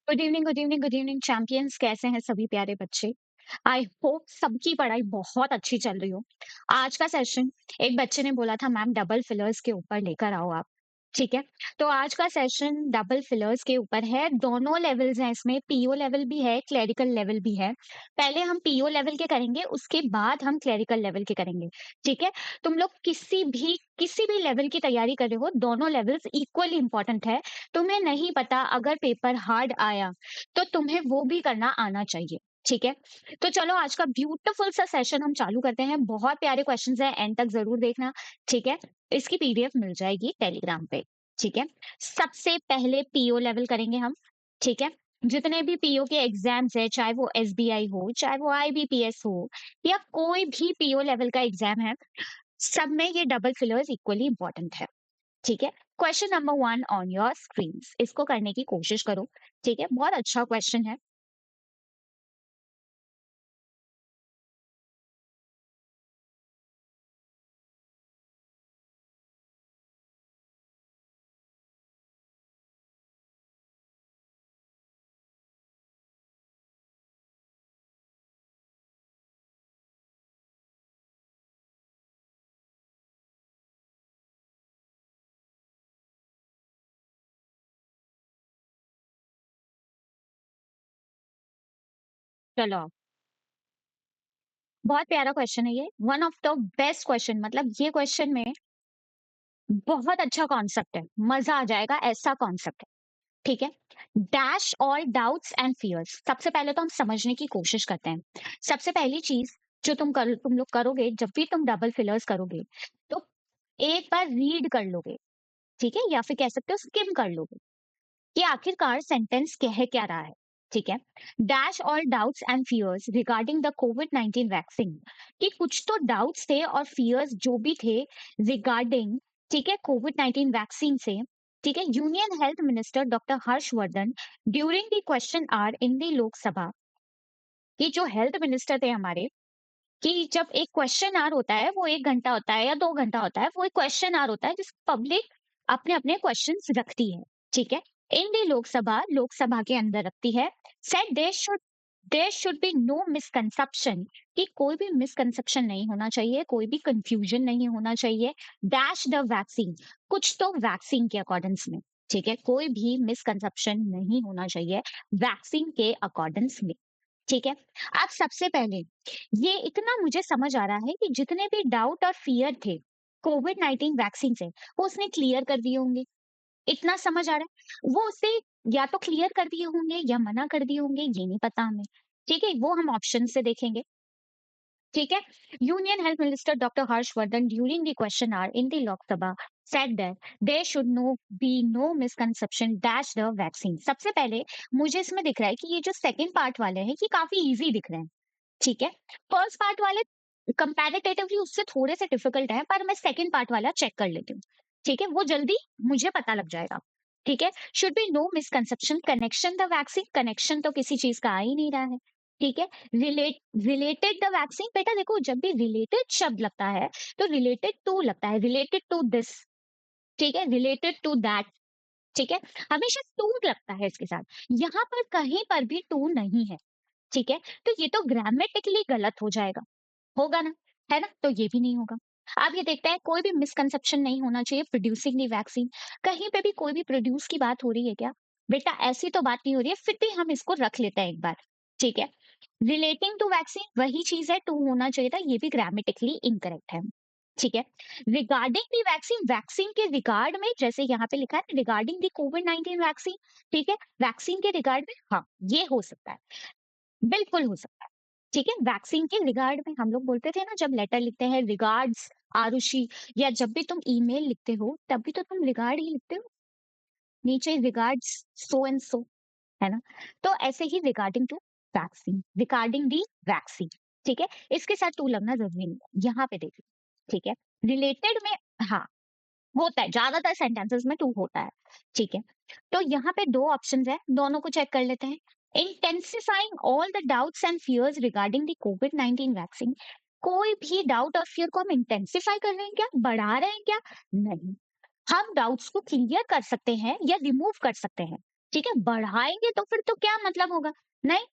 Good evening, good evening, good evening champions, कैसे हैं सभी प्यारे बच्चे? आई होप सबकी पढ़ाई बहुत अच्छी चल रही हो। आज का सेशन एक बच्चे ने बोला था मैम डबल फिलर्स के ऊपर लेकर आओ आप। ठीक है, तो आज का सेशन डबल फिलर्स के ऊपर है। दोनों लेवल्स हैं इसमें, पीओ लेवल भी है, क्लेरिकल लेवल भी है। पहले हम पीओ लेवल के करेंगे, उसके बाद हम क्लेरिकल लेवल के करेंगे। ठीक है, तुम लोग किसी भी लेवल की तैयारी कर रहे हो, दोनों लेवल्स इक्वली इंपॉर्टेंट है। तुम्हें नहीं पता अगर पेपर हार्ड आया तो तुम्हें वो भी करना आना चाहिए। ठीक है, तो चलो आज का ब्यूटीफुल सा सेशन हम चालू करते हैं। बहुत प्यारे क्वेश्चंस हैं, एंड तक जरूर देखना। ठीक है, इसकी पीडीएफ मिल जाएगी टेलीग्राम पे। ठीक है, सबसे पहले पीओ लेवल करेंगे हम। ठीक है, जितने भी पीओ के एग्जाम्स है, चाहे वो एसबीआई हो, चाहे वो आईबीपीएस हो, या कोई भी पीओ लेवल का एग्जाम है, सब में ये डबल फिलर्स इक्वली इंपॉर्टेंट है। ठीक है, question number 1 on your screen, इसको करने की कोशिश करो। ठीक है, बहुत अच्छा क्वेश्चन है। चलो, बहुत प्यारा क्वेश्चन है ये, one of the best question. मतलब ये क्वेश्चन में बहुत अच्छा कॉन्सेप्ट है, मजा आ जाएगा, ऐसा कॉन्सेप्ट है। ठीक है, dash all doubts and fears. सबसे पहले तो हम समझने की कोशिश करते हैं। सबसे पहली चीज जो तुम लोग करोगे जब भी तुम डबल फिलर्स करोगे, तो एक बार रीड कर लोगे। ठीक है, या फिर कह सकते हो स्किम कर लोगे कि आखिरकार सेंटेंस कह क्या रहा है। ठीक है, dash all doubts and fears regarding the कोविड-19 वैक्सीन, कि कुछ तो डाउट्स थे और फियर्स जो भी थे रिगार्डिंग, ठीक है, कोविड-19 वैक्सीन से। ठीक है, union health minister doctor Harshvardhan during the question hour in the Lok Sabha, कि जो हेल्थ मिनिस्टर थे हमारे, कि जब एक क्वेश्चन आवर होता है वो 1 घंटा होता है या 2 घंटा होता है, वो एक क्वेश्चन आवर होता है जिसमें पब्लिक अपने अपने क्वेश्चंस रखती है। ठीक है, इन दी लोकसभा के अंदर रखती है। Said there should be no misconception, कि कोई भी मिसकंसेप्शन नहीं होना चाहिए, कोई भी कंफ्यूजन नहीं होना चाहिए। डैश द वैक्सीन, कुछ तो वैक्सीन के अकॉर्डेंस में। ठीक है, कोई भी मिसकंसेप्शन नहीं होना चाहिए वैक्सीन के अकॉर्डेंस में। ठीक है, अब सबसे पहले ये इतना मुझे समझ आ रहा है कि जितने भी डाउट और फियर थे कोविड-19 वैक्सीन से, वो उसने क्लियर कर दिए होंगे। इतना समझ आ रहा है। वो उसे या तो क्लियर कर दिए होंगे या मना कर दिए होंगे, ये नहीं पता हमें। ठीक है, वो हम ऑप्शन से देखेंगे। ठीक है, union health minister doctor Harshvardhan during the question hour in the Lok Sabha said that there should be no misconception dash the vaccine। सबसे पहले मुझे इसमें दिख रहा है कि ये जो सेकंड पार्ट वाले हैं ये काफी इजी दिख रहे हैं। ठीक है, फर्स्ट पार्ट वाले कंपैरेटिवली उससे थोड़े से डिफिकल्ट है, पर मैं सेकंड पार्ट वाला चेक कर लेती हूँ। ठीक है, वो जल्दी मुझे पता लग जाएगा। ठीक है, should be no misconception connection the vaccine, connection तो किसी चीज का आ ही नहीं रहा है। ठीक है, रिलेट रिलेटेड द वैक्सीन, बेटा देखो जब भी रिलेटेड शब्द लगता है तो रिलेटेड टू लगता है, रिलेटेड टू दिस। ठीक है, रिलेटेड टू दैट। ठीक है, हमेशा टू लगता है इसके साथ। यहाँ पर कहीं पर भी टू नहीं है। ठीक है, तो ये तो ग्रामेटिकली गलत हो जाएगा, होगा ना, है ना? तो ये भी नहीं होगा। अब ये देखते हैं, कोई भी मिसकंसेप्शन नहीं होना चाहिए प्रोड्यूसिंग द वैक्सीन। कहीं पे भी कोई भी प्रोड्यूस की बात हो रही है क्या? बेटा ऐसी तो बात नहीं हो रही है, फिर भी हम इसको रख लेते हैं एक बार। ठीक है, रिलेटिंग टू वैक्सीन वही चीज है, टू होना चाहिए था, ये भी ग्रामेटिकली इनकरेक्ट है। ठीक है, रिगार्डिंग द वैक्सीन, वैक्सीन के रिगार्ड में, जैसे यहाँ पे लिखा है रिगार्डिंग द कोविड-19 वैक्सीन। ठीक है, वैक्सीन के रिगार्ड में, हाँ ये हो सकता है, बिल्कुल हो सकता है। ठीक है, वैक्सीन के रिगार्ड में हम लोग बोलते थे ना, जब लेटर लिखते हैं रिगार्ड्स आरुषि, या जब भी तुम ईमेल लिखते हो तब भी तो तुम रिगार्ड ही लिखते हो, नीचे रिगार्ड्स सो एंड सो, है ना? तो ऐसे ही regarding to vaccine, regarding the vaccine. ठीक है, इसके साथ टू लगना जरूरी नहीं है, यहाँ पे देखिए। ठीक है, रिलेटेड में, हाँ होता है, ज्यादातर सेंटेंसेस में टू होता है। ठीक है, तो यहाँ पे दो ऑप्शंस है, दोनों को चेक कर लेते हैं। Intensifying all the doubts and fears regarding the कोविड-19 वैक्सीन, कोई भी डाउट और फियर को हम इंटेंसिफाई कर रहे हैं क्या, बढ़ा रहे हैं क्या? नहीं, हम डाउट्स को क्लियर कर सकते हैं या रिमूव कर सकते हैं। ठीक है? बढ़ाएँगे तो फिर तो क्या मतलब होगा? नहीं,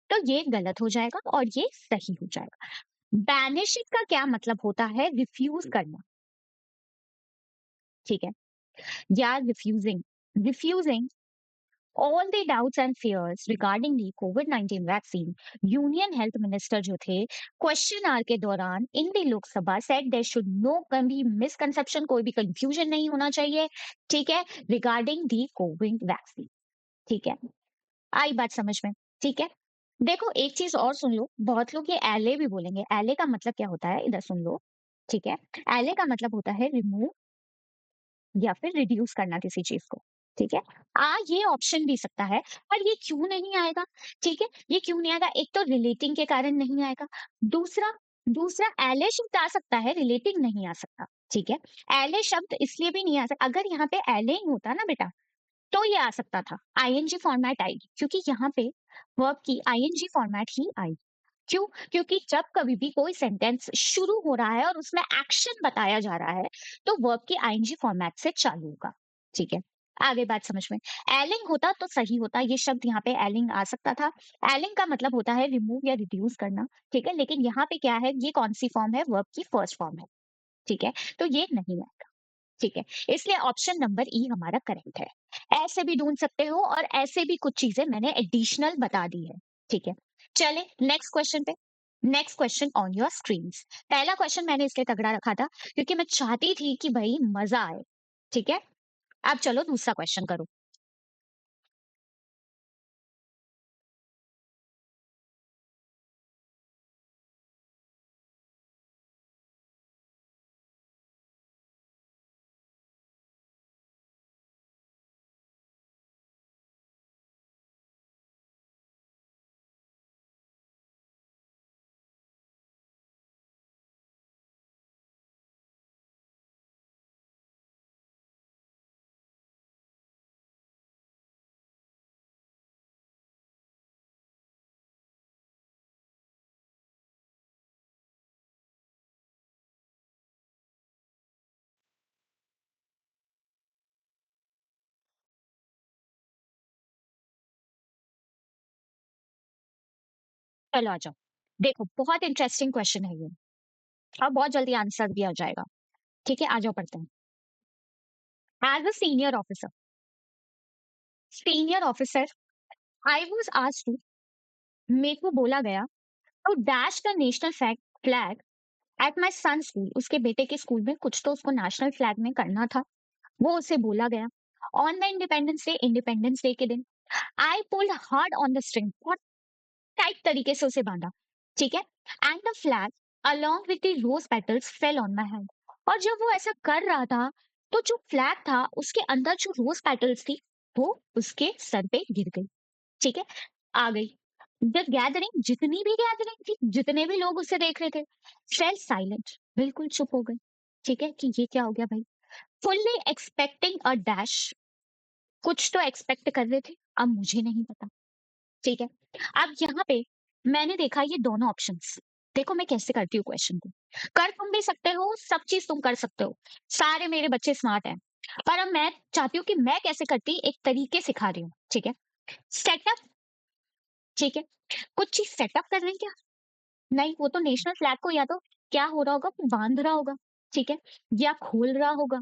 तो ये गलत हो जाएगा और ये सही हो जाएगा। बैनिशिंग का क्या मतलब होता है? रिफ्यूज़ करना, ठीक है? या refusing, refusing all the doubts and fears regarding the COVID-19 vaccine, union health minister जो थे, क्वेश्चन आवर के दौरान in the Lok Sabha said there should no कभी मिसकंसेप्शन, कोई भी कंफ्यूजन नहीं होना चाहिए, ठीक है, रिगार्डिंग दी कोविड वैक्सीन, ठीक है। आई बात समझ में, ठीक है। देखो एक चीज और सुन लो, बहुत लोग ये एले भी बोलेंगे, एले का मतलब क्या होता है, इधर सुन लो, ठीक है। एले का मतलब होता है रिमूव या फिर रिड्यूस करना किसी चीज को, ठीक है। ये ऑप्शन भी सकता है, पर ये क्यों नहीं आएगा, ठीक है, ये क्यों नहीं आएगा? एक तो रिलेटिंग के कारण नहीं आएगा, दूसरा दूसरा एले शब्द आ सकता है, रिलेटिंग नहीं आ सकता, ठीक है। एले शब्द इसलिए भी नहीं आ सकता, अगर यहाँ पे एले ही होता ना बेटा, तो ये आ सकता था, आईएनजी फॉर्मेट आएगी, क्योंकि यहाँ पे वर्ब की आईएनजी फॉर्मेट ही आई। क्यों? क्योंकि जब कभी भी कोई सेंटेंस शुरू हो रहा है और उसमें एक्शन बताया जा रहा है, तो वर्ब की आईएनजी फॉर्मेट से चालू होगा, ठीक है। आगे बात समझ में। एलिंग होता तो सही होता, ये शब्द यहाँ पे एलिंग आ सकता था। एलिंग का मतलब होता है रिमूव या रिड्यूस करना, ठीक है, लेकिन यहाँ पे क्या है, ये कौन सी फॉर्म है, वर्ब की फर्स्ट फॉर्म है, ठीक है, तो ये नहीं है, ठीक है। इसलिए ऑप्शन नंबर ई हमारा करेक्ट है। ऐसे भी ढूंढ सकते हो और ऐसे भी कुछ चीजें मैंने एडिशनल बता दी है, ठीक है। चले नेक्स्ट क्वेश्चन पे। Next question on your screens. पहला क्वेश्चन मैंने इसलिए तगड़ा रखा था क्योंकि मैं चाहती थी कि भाई मजा आए, ठीक है। अब चलो दूसरा क्वेश्चन करो। चलो आ जाओ। देखो बहुत इंटरेस्टिंग क्वेश्चन है ये, और बहुत जल्दी आंसर भी आ जाएगा, ठीक है। आ जाओ पढ़ते हैं। As a senior officer I was asked to, मेरे को बोला गया तो dash the national flag at my son school, उसके बेटे के स्कूल में कुछ तो उसको नेशनल फ्लैग में करना था, वो उसे बोला गया। ऑन द इंडिपेंडेंस डे के दिन I pulled hard on the string, बहुत टाइट तरीके से उसे बांधा, ठीक है। And the flag along with the rose petals fell on my hand, और जब वो ऐसा कर रहा था तो जो फ्लैग था उसके अंदर जो रोज पेटल्स थी वो उसके सर पे गिर गई, ठीक है। आ गई द गैदरिंग, जितनी भी गैदरिंग थी, जितने भी लोग उसे देख रहे थे, फेल साइलेंट, बिल्कुल चुप हो गए, ठीक है, कि ये क्या हो गया भाई। फुल्ली एक्सपेक्टिंग अ डैश, कुछ तो एक्सपेक्ट कर रहे थे, अब मुझे नहीं पता, ठीक है। अब यहाँ पे मैंने देखा ये दोनों ऑप्शंस, देखो मैं कैसे करती हूँ क्वेश्चन को। कर तुम भी सकते हो, सब चीज तुम कर सकते हो, सारे मेरे बच्चे स्मार्ट हैं, पर अब मैं चाहती हूँ कि मैं कैसे करती, एक तरीके सिखा रही हूँ, ठीक है। सेटअप, ठीक है, कुछ चीज सेटअप कर रहे हैं क्या? नहीं, वो तो नेशनल फ्लैग को या तो क्या हो रहा होगा, वो बांध रहा होगा, ठीक है, या खोल रहा होगा,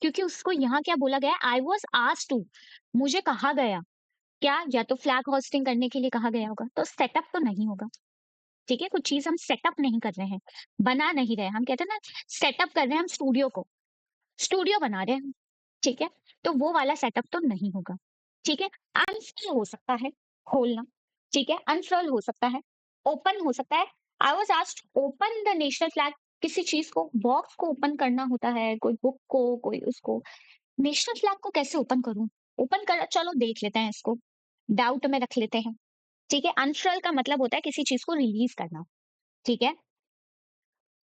क्योंकि उसको यहाँ क्या बोला गया, आई वॉज आस्क्ड टू, मुझे कहा गया क्या, या तो फ्लैग होस्टिंग करने के लिए कहा गया होगा, तो सेटअप तो नहीं होगा, ठीक है। कुछ चीज हम सेटअप नहीं कर रहे हैं, बना नहीं रहे, हम कहते हैं ना सेटअप कर रहे हैं, हम स्टूडियो को, स्टूडियो बना रहे हैं, ठीक है, तो वो वाला सेटअप तो नहीं होगा, ठीक है। अनफर्ल हो सकता है, खोलना, ठीक है, अनफर्ल हो सकता है, ओपन हो सकता है। आई was asked open the national flag, किसी चीज को, बॉक्स को ओपन करना होता है, कोई बुक को, कोई उसको, नेशनल फ्लैग को कैसे ओपन करूं, ओपन कर, चलो देख लेते हैं इसको, डाउट में रख लेते हैं, ठीक है। अनफर्ल का मतलब होता है किसी चीज को रिलीज करना, ठीक है,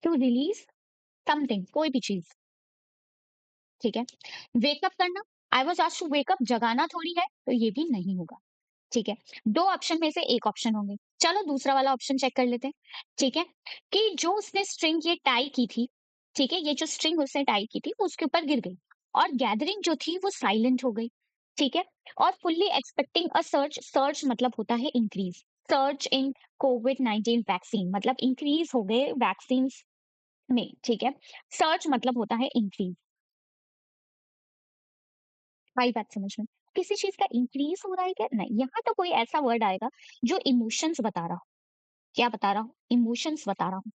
टू रिलीज समथिंग, कोई भी चीज, ठीक है। वेकअप करना, I was asked to wake up, जगाना थोड़ी है, तो ये भी नहीं होगा, ठीक है। दो ऑप्शन में से एक ऑप्शन होंगे, चलो दूसरा वाला ऑप्शन चेक कर लेते हैं, ठीक है, कि जो उसने स्ट्रिंग ये टाई की थी, ठीक है, ये जो स्ट्रिंग उसने टाई की थी वो उसके ऊपर गिर गई, और गैदरिंग जो थी वो साइलेंट हो गई, ठीक है। और fully expecting a search, search मतलब होता है increase, search in covid vaccine मतलब इंक्रीज हो गए वैक्सीन में, ठीक है। सर्च मतलब होता है इंक्रीज। आई बात समझ में? किसी चीज का इंक्रीज हो रहा है क्या? नहीं, यहाँ तो कोई ऐसा वर्ड आएगा जो इमोशंस बता रहा हो। क्या बता रहा हूँ? इमोशंस बता रहा हूँ।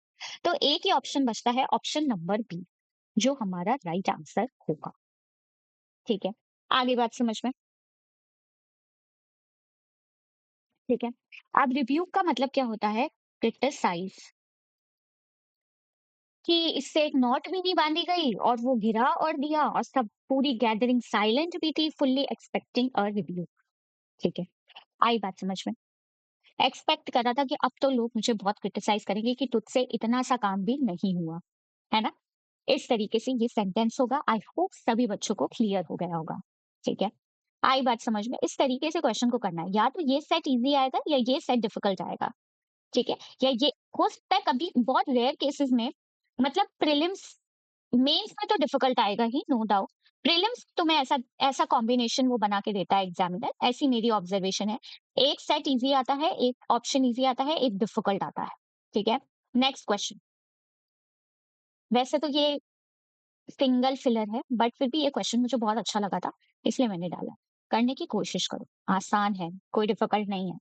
तो एक ही ऑप्शन बचता है, ऑप्शन नंबर बी, जो हमारा राइट आंसर होगा। ठीक है, आगे बात समझ में? ठीक है। अब रिव्यू का मतलब क्या होता है? क्रिटिसाइज, कि इससे एक नोट भी नहीं बांधी गई और वो गिरा और दिया और सब पूरी गैदरिंग साइलेंट भी थी, फुल्ली एक्सपेक्टिंग अ रिव्यू। ठीक है, आई बात समझ में? एक्सपेक्ट कर रहा था कि अब तो लोग मुझे बहुत क्रिटिसाइज करेंगे कि तुझसे इतना सा काम भी नहीं हुआ, है ना? इस तरीके से ये सेंटेंस होगा। आई होप सभी बच्चों को क्लियर हो गया होगा। ठीक है, आई बात समझ में? इस तरीके से क्वेश्चन को करना है, या तो ये सेट इजी आएगा या ये सेट डिफिकल्ट आएगा। ठीक है, या ये हो सकता है कभी बहुत रेयर केसेस में, मतलब प्रीलिम्स मेंस में तो डिफिकल्ट आएगा ही, नो डाउट। प्रीलिम्स तो मैं ऐसा ऐसा कॉम्बिनेशन वो बना के देता है एग्जामिनर, ऐसी मेरी ऑब्जर्वेशन है। एक सेट इजी आता है, एक ऑप्शन इजी आता है, एक डिफिकल्ट आता है। ठीक है, नेक्स्ट क्वेश्चन। वैसे तो ये सिंगल फिलर है, बट फिर भी ये क्वेश्चन मुझे बहुत अच्छा लगा था, इसलिए मैंने डाला। करने की कोशिश करो, आसान है, कोई डिफिकल्ट नहीं है।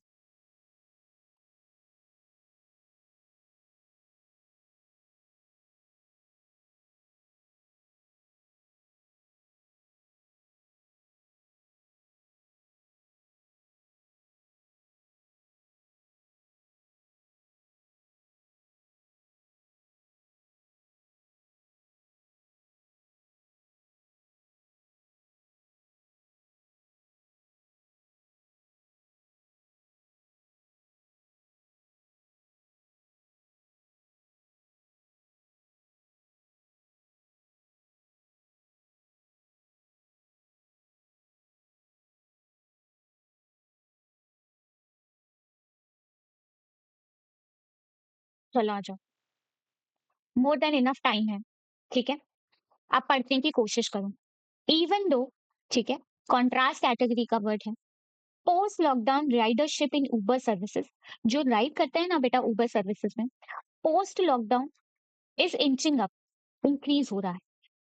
चलो आ जाओ, मोर देन इनफ टाइम है। ठीक है, आप पढ़ने की कोशिश करो। इवन दो, ठीक है, कॉन्ट्रास्ट कैटेगरी का वर्ड है। पोस्ट लॉकडाउन राइडरशिप इन उबर सर्विसेज, जो राइड करते हैं ना बेटा उबर सर्विसेज में, post lockdown is inching up, increase हो रहा है।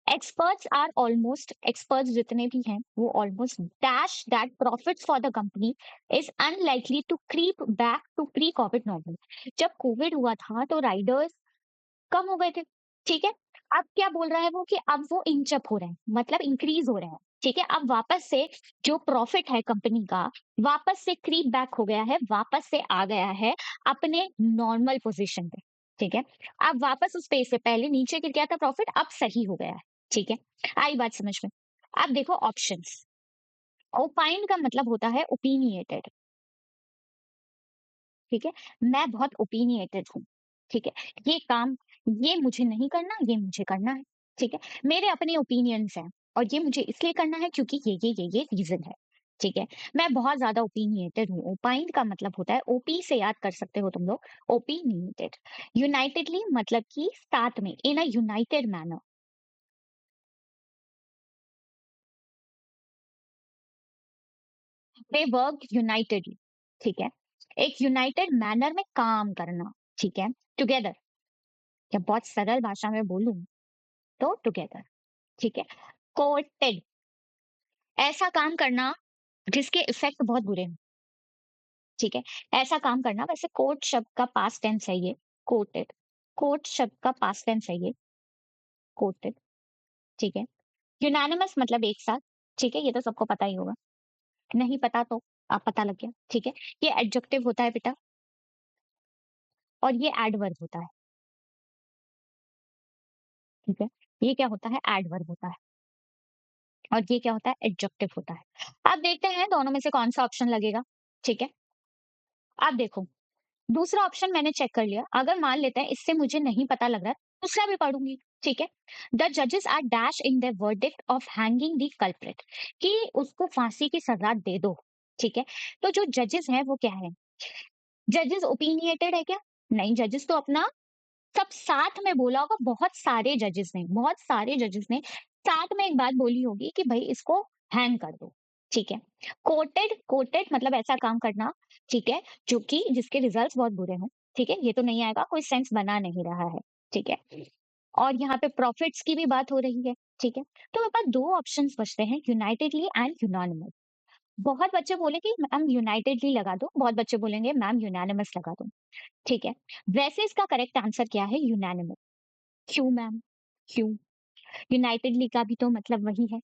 Experts are almost, experts जितने भी हैं वो almost dash that profits for the company is unlikely to creep back to pre-COVID normal। जब कोविड हुआ था तो राइडर्स कम हो गए थे, ठीक है। अब क्या बोल रहा है वो, कि अब वो इंच अप हो रहे हैं, मतलब इंक्रीज हो रहे हैं। ठीक है, अब वापस से जो प्रॉफिट है कंपनी का, वापस से क्रीप बैक हो गया है, वापस से आ गया है अपने नॉर्मल पोजीशन पे। ठीक है, अब वापस उस पे से पहले नीचे गिर गया था प्रॉफिट, अब सही हो गया है। ठीक है, आई बात समझ में? अब देखो ऑप्शंस। ओपाइन का मतलब होता है ओपिनिएटेड। ठीक है, मैं बहुत ओपिनिएटेड हूँ। ठीक है, ये काम, ये मुझे नहीं करना, ये मुझे करना है। ठीक है, मेरे अपने ओपिनियंस हैं और ये मुझे इसलिए करना है क्योंकि ये रीजन है। ठीक है, मैं बहुत ज्यादा ओपिनिएटेड हूँ। ओपाइन का मतलब होता है, ओपी से याद कर सकते हो तुम लोग, ओपिनिएटेड। यूनाइटेडली मतलब कि साथ में, in a united manner. They work unitedly. ठीक है, एक यूनाइटेड मैनर में काम करना। ठीक है, टुगेदर, या बहुत सरल भाषा में बोलूं तो टुगेदर। ठीक है, कोटेड, ऐसा काम करना जिसके इफेक्ट बहुत बुरे हों। ठीक है, ऐसा काम करना, वैसे कोट शब्द का पास्ट टेंस है ये, कोटेड। कोट शब्द का पास्ट टेंस है ये, कोटेड। ठीक है, यूनानिमस मतलब एक साथ। ठीक है, ये तो सबको पता ही होगा, नहीं पता तो आप पता लग गया। ठीक है, ये एडजेक्टिव होता है बेटा, और ये एडवर्ब होता है। ठीक है, ये क्या होता है? एडवर्ब होता है, और ये क्या होता है? एडजेक्टिव होता है। अब देखते हैं दोनों में से कौन सा ऑप्शन लगेगा। ठीक है, अब देखो, दूसरा ऑप्शन मैंने चेक कर लिया, अगर मान लेते हैं इससे मुझे नहीं पता लग रहा है, दूसरा भी पढ़ूंगी। ठीक है, द जजेस are dash in the verdict of hanging the culprit, कि उसको फांसी की सजा दे दो। ठीक है, तो जो जजेस हैं वो क्या है? जजेस ओपिनियटेड है क्या? नहीं, जजेस तो अपना सब साथ में बोला होगा, बहुत सारे जजेस ने साथ में एक बात बोली होगी कि भाई इसको हैंग कर दो। ठीक है। कोटेड कोटेड मतलब ऐसा काम करना, ठीक है, जो कि जिसके रिजल्ट्स बहुत बुरे हों, ठीक है? ये तो नहीं आएगा, कोई सेंस बना नहीं रहा है, ठीक है? और यहाँ पे प्रॉफिट्स की भी बात हो रही है, ठीक है? तो मेरे पास 2 ऑप्शंस बचते हैं, यूनाइटेडली एंड यूनानिमस। बहुत बच्चे बोलेंगे मैम यूनाइटेडली लगा दो, बहुत बच्चे बोलेंगे मैम यूनानिमस लगा दो, ठीक है? वैसे इसका करेक्ट आंसर क्या है? यूनानिमस। क्यों मैम? क्यों? यूनाइटेडली का भी तो मतलब वही है।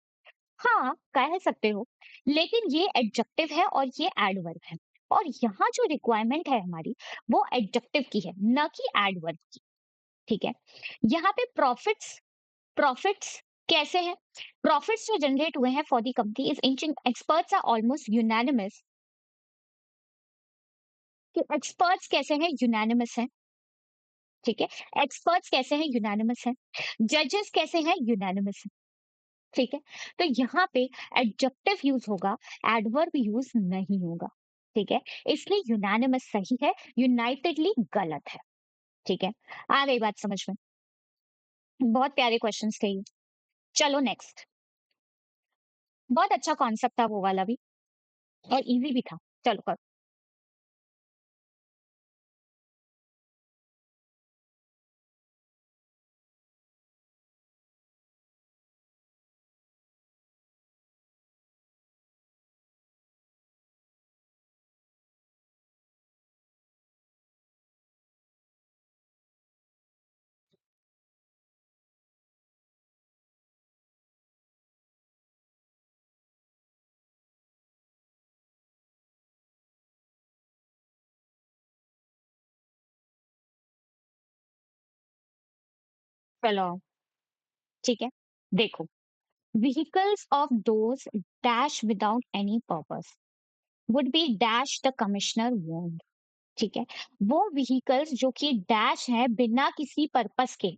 हाँ, कह सकते हो, लेकिन ये एडजेक्टिव है और ये एडवर्ब है। और यहाँ जो रिक्वायरमेंट है हमारी, वो एडजेक्टिव की है, ना कि एडवर्ब की, ठीक है? यहाँ पे प्रॉफिट्स प्रॉफिट्स कैसे हैं? प्रॉफिट्स जो जनरेट हुए हैं for the company is inching experts are almost unanimous कि एक्सपर्ट्स कैसे हैं? यूनानिमस हैं, ठीक है? एक्सपर्ट्स कैसे हैं? यूनानिमस हैं। जजेस कैसे हैं? यूनानिमस हैं, ठीक है? तो यहाँ पे एडजेक्टिव यूज होगा, एडवर्ब यूज नहीं होगा, ठीक है? इसलिए यूनानिमस सही है, यूनाइटेडली गलत है, ठीक है? आ गई बात समझ में? बहुत प्यारे क्वेश्चंस थे ये। चलो नेक्स्ट। बहुत अच्छा कॉन्सेप्ट था वो वाला भी और इजी भी था। चलो करो। चलो ठीक है। देखो, vehicles of those dash without any purpose would be dash the commissioner warned, ठीक है? वो व्हीकल्स जो कि डैश है बिना किसी पर्पस के,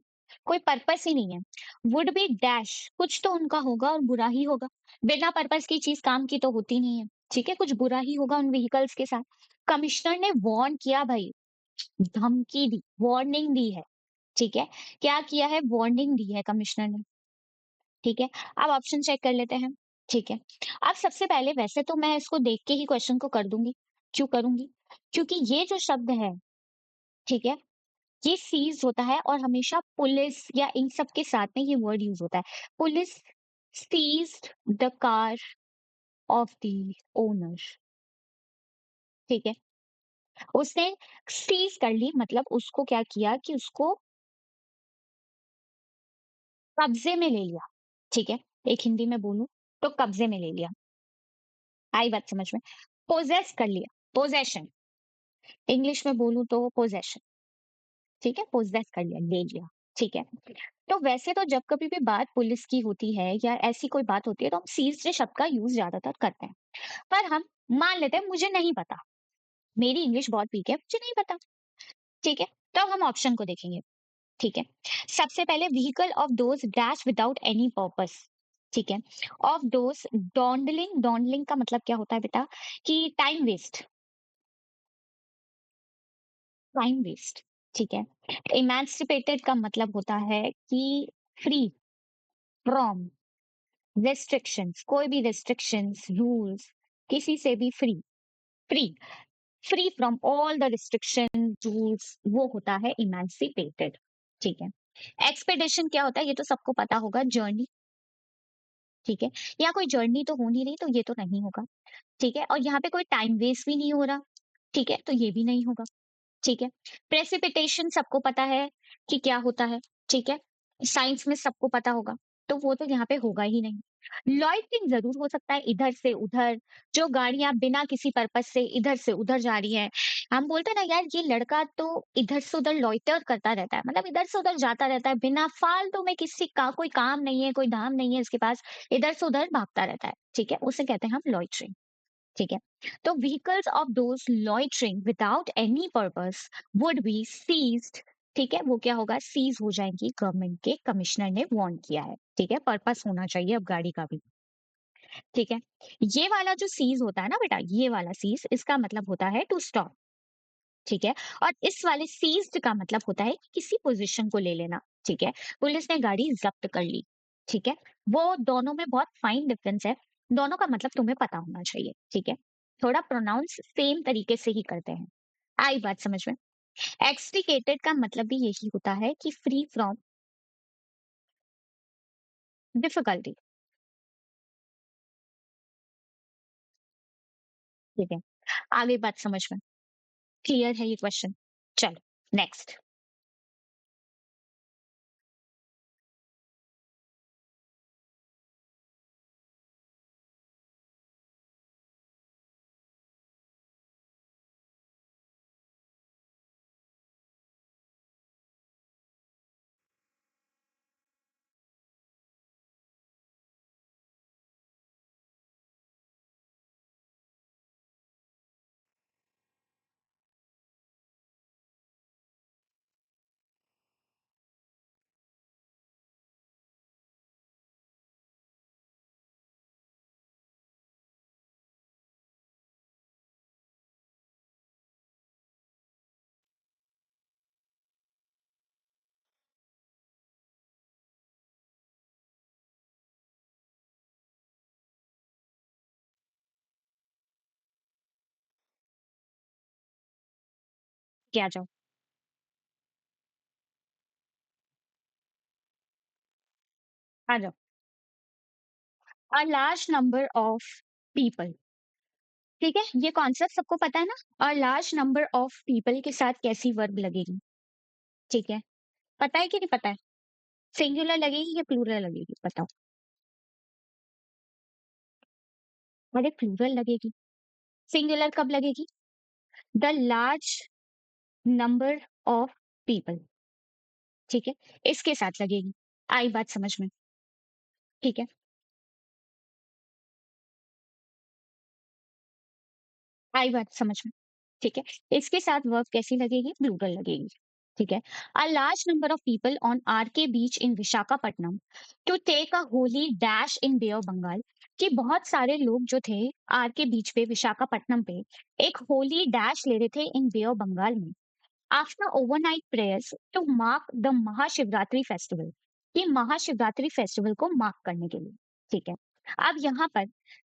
कोई पर्पस ही नहीं है, वुड बी डैश, कुछ तो उनका होगा और बुरा ही होगा। बिना पर्पस की चीज काम की तो होती नहीं है, ठीक है? कुछ बुरा ही होगा उन व्हीकल्स के साथ। कमिश्नर ने वार्न किया भाई, धमकी दी, वार्निंग दी है, ठीक है? क्या किया है? वार्निंग दी है कमिश्नर ने, ठीक है? अब ऑप्शन चेक कर लेते हैं, ठीक है? अब सबसे पहले वैसे तो मैं इसको देख के ही क्वेश्चन को कर दूंगी। क्यों करूंगी? क्योंकि ये जो शब्द है, ठीक है, ये सीज होता है और हमेशा पुलिस या इन सब के साथ में ये वर्ड यूज होता है। Police seized the car of the owner, ठीक है? उसने सीज कर ली मतलब उसको क्या किया कि उसको कब्जे में ले लिया, ठीक है? एक हिंदी में बोलूं तो कब्जे में ले लिया। आई बात समझ में? पोजेस कर लिया, पोजेशन, इंग्लिश में बोलूं तो पोजेशन, ठीक है? पोजेस कर लिया, ले लिया, ठीक है? तो वैसे तो जब कभी भी बात पुलिस की होती है या ऐसी कोई बात होती है तो हम सीज्ड शब्द का यूज ज्यादातर करते हैं। पर हम मान लेते हैं मुझे नहीं पता, मेरी इंग्लिश बहुत वीक है, मुझे नहीं पता, ठीक है? तो अब हम ऑप्शन को देखेंगे, ठीक है? सबसे पहले vehicle of those dash without any purpose, ठीक है? ऑफ दोज डॉन्डलिंग, डॉन्डलिंग का मतलब क्या होता है बेटा? कि टाइम वेस्ट, टाइम वेस्ट, ठीक है? इमेंसिपेटेड का मतलब होता है कि फ्री फ्रॉम रेस्ट्रिक्शंस, कोई भी रेस्ट्रिक्शंस, रूल्स, किसी से भी free, free, free from all the restriction rules, वो होता है इमेंसिपेटेड, ठीक है? एक्सपेडिशन क्या होता है? ये तो सबको पता होगा, जर्नी, ठीक है? या कोई जर्नी तो हो नहीं रही तो ये तो नहीं होगा, ठीक है? और यहाँ पे कोई टाइम वेस्ट भी नहीं हो रहा, ठीक है? तो ये भी नहीं होगा, ठीक है? प्रेसिपिटेशन सबको पता है कि क्या होता है, ठीक है? साइंस में सबको पता होगा, तो वो तो यहाँ पे होगा ही नहीं। लॉइटरिंग ज़रूर हो सकता है, इधर से उधर, जो गाड़ियाँ बिना किसी पर्पज़ से इधर से उधर जा रही हैं। हम बोलते हैं ना यार ये लड़का तो इधर से उधर लॉइटर करता रहता है, मतलब इधर से उधर जाता रहता है, बिना फालतू में किसी का कोई काम नहीं है, कोई धाम नहीं है इसके पास, इधर से उधर भागता रहता है, ठीक है? उसे कहते हैं हम लॉइटरिंग। ठीक है? तो vehicles of those loitering without any purpose would be seized, ठीक है? वो क्या होगा? सीज़ हो जाएँगी, गवर्नमेंट के कमिश्नर ने वार्न किया है, ठीक है? पर्पस होना चाहिए अब गाड़ी का भी, ठीक है? ये वाला जो सीज़ होता है ना बेटा, ये वाला सीज़ इसका मतलब होता है टू स्टॉप, ठीक है? और इस वाले सीज्ड का मतलब होता है कि किसी पोज़ीशन को ले लेना, ठीक है? पुलिस ने गाड़ी ज़ब्त कर ली, ठीक है? वो दोनों में बहुत फाइन डिफरेंस है। दोनों का मतलब तुम्हें पता होना चाहिए, ठीक है? थोड़ा प्रोनाउंस सेम तरीके से ही करते हैं। आई बात समझ में? एक्सट्रिकेटेड का मतलब भी यही होता है कि फ्री फ्रॉम डिफिकल्टी, ठीक है? आगे बात समझ में? क्लियर है ये क्वेश्चन? चलो, नेक्स्ट। क्या जाओ, आ जाओ। अ लार्ज नंबर ऑफ पीपल, ठीक है? ये कॉन्सेप्ट सबको पता है ना? अ लार्ज नंबर ऑफ पीपल के साथ कैसी वर्ब लगेगी, ठीक है? पता है कि नहीं पता है? सिंगुलर लगेगी या प्लूरल लगेगी? बताओ। अरे प्लूरल लगेगी। सिंगुलर कब लगेगी? The large number of people, ठीक है? इसके साथ लगेगी। आई बात समझ में? ठीक है? आई बात समझ में? ठीक है? इसके साथ वर्ब कैसी लगेगी? प्लूरल लगेगी। ठीक है? A large number of people on R K beach in Visakhapatnam to take a holy dash in bay of Bengal, कि बहुत सारे लोग जो थे आर के बीच पे विशाखापट्टनम पे एक होली डैश ले रहे थे इन बे ऑफ बंगाल में, after overnight prayers to mark the Mahashivratri festival, कि महाशिवरात्रि फेस्टिवल को मार्क करने के लिए, ठीक है? अब यहाँ पर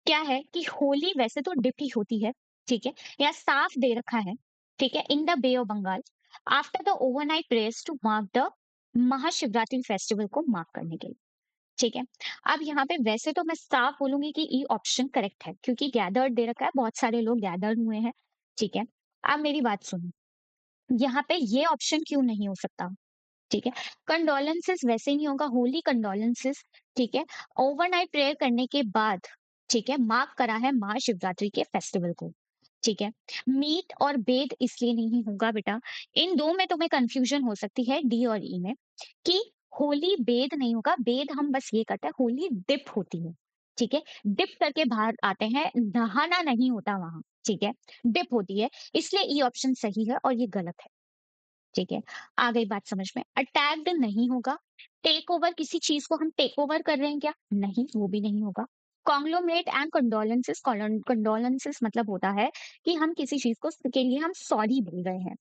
क्या है कि होली वैसे तो डिप ही होती है, ठीक है? या साफ दे रखा है, ठीक है, in the bay of Bengal after the overnight prayers to mark the Mahashivratri festival को मार्क करने के लिए, ठीक है? अब यहाँ पे वैसे तो मैं साफ बोलूंगी कि ई ऑप्शन करेक्ट है, क्योंकि गैदर्ड दे रखा है, बहुत सारे लोग गैदर्ड हुए हैं, ठीक है? अब मेरी बात सुनो, यहाँ पे ये ऑप्शन क्यों नहीं हो सकता? ठीक है? कंडोलेंसेस वैसे नहीं होगा, होली कंडोलेंसेस, ठीक है? ओवरनाइट प्रेयर करने के बाद, ठीक है, मार्क करा है महाशिवरात्रि के फेस्टिवल को, ठीक है? मीट और बेद इसलिए नहीं होगा बेटा, इन दो में तुम्हें कंफ्यूजन हो सकती है, डी और ई में, कि होली बेद नहीं होगा, बेद हम बस ये करते हैं, होली डिप होती है, ठीक है? डिप करके बाहर आते हैं, नहाना नहीं होता वहां, ठीक है? डिप होती है, इसलिए ई ऑप्शन सही है और ये गलत है, ठीक है? आ गई बात समझ में? अटैक्ड नहीं होगा। टेक ओवर, किसी चीज़ को हम टेक ओवर कर रहे हैं क्या? नहीं, वो भी नहीं होगा। कांग्लोमरेट एंड कंडोलेंसेस, कंडोलेंसेस मतलब होता है कि हम किसी चीज़ को के लिए हम सॉरी बोल रहे हैं,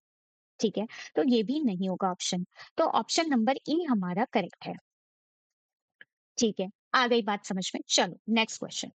ठीक है? तो ये भी नहीं होगा ऑप्शन। तो ऑप्शन नंबर ई हमारा करेक्ट है, ठीक है? आ गई बात समझ में? चलो नेक्स्ट क्वेश्चन।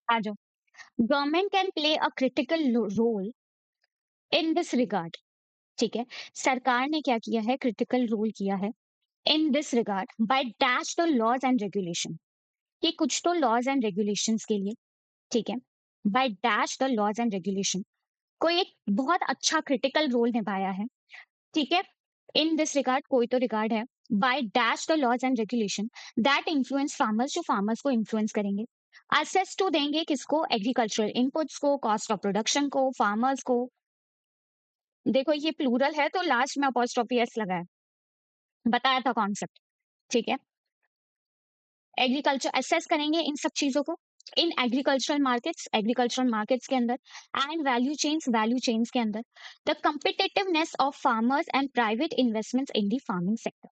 आ जाओ। Government can play a critical role in this regard, ठीक है? सरकार ने क्या किया है? क्रिटिकल रोल किया है in this regard by dash the laws and regulation, कि कुछ तो लॉज एंड रेगुलेशंस के लिए, ठीक है? By dash the laws and regulation कोई एक बहुत अच्छा क्रिटिकल रोल निभाया है, ठीक है? इन दिस रिगार्ड कोई तो रिगार्ड है, by dash the laws and regulation that influence farmers, जो फार्मर्स को इन्फ्लुएंस करेंगे। असेस टू देंगे किसको? एग्रीकल्चरल इनपुट्स को, कॉस्ट ऑफ प्रोडक्शन को, फार्मर्स को। देखो ये प्लूरल है तो लास्ट में अपॉस्ट्रोफी एस लगा है, बताया था कॉन्सेप्ट, ठीक है? एग्रीकल्चर असेस करेंगे इन सब चीजों को इन एग्रीकल्चरल मार्केट्स के अंदर, एंड वैल्यू चेन्स के अंदर, the competitiveness of farmers and private investments in the farming sector.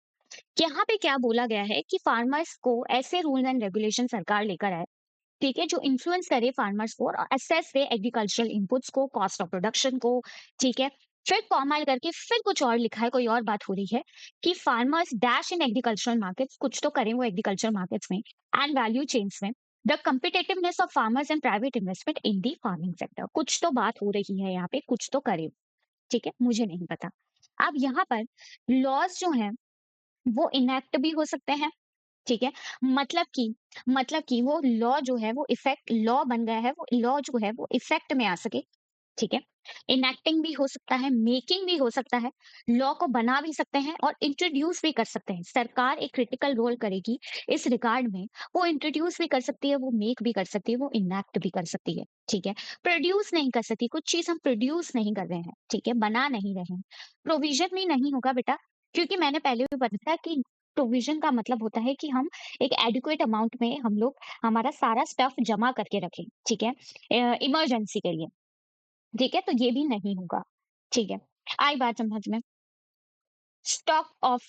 यहाँ पे क्या बोला गया है कि फार्मर्स को ऐसे रूल्स एंड रेगुलेशन सरकार लेकर आए, ठीक है, जो इन्फ्लुएंस करे फार्मर्स को और असेस दे एग्रीकल्चरल इनपुट्स को, कॉस्ट ऑफ प्रोडक्शन को, ठीक है। फिर कॉमा करके फिर कुछ और लिखा है, कोई और बात हो रही है कि farmers dash in agricultural markets, कुछ तो करें वो एग्रीकल्चर मार्केट्स में एंड वैल्यू चेन्स में, the competitiveness of farmers and private investment in the farming sector. कुछ तो बात हो रही है यहाँ पे, कुछ तो करे, ठीक है, मुझे नहीं पता। अब यहाँ पर लॉज जो है वो इनेक्ट भी हो सकते हैं, ठीक है? मतलब कि वो लॉ जो है वो इफेक्ट लॉ बन गया है, वो लॉ जो है वो इफेक्ट में आ सके, ठीक है? इनेक्टिंग भी हो सकता है, मेकिंग भी हो सकता है, लॉ को बना भी सकते हैं और इंट्रोड्यूस भी कर सकते हैं। सरकार एक क्रिटिकल रोल करेगी इस रिगार्ड में, वो इंट्रोड्यूस भी कर सकती है, वो मेक भी कर सकती है, वो इनेक्ट भी कर सकती है, ठीक है? प्रोड्यूस नहीं कर सकती, कुछ चीज़ हम प्रोड्यूस नहीं कर रहे हैं, ठीक है? बना नहीं रहे हैं। प्रोविज़न भी नहीं होगा बेटा, क्योंकि मैंने पहले भी बताया कि प्रोविज़न का मतलब होता है कि हम एक एडिक्वेट अमाउंट में हम लोग हमारा सारा स्टफ जमा करके रखें, ठीक है? इमरजेंसी के लिए। ठीक है? तो ये भी नहीं होगा, ठीक है? आई बात समझ में? स्टॉक ऑफ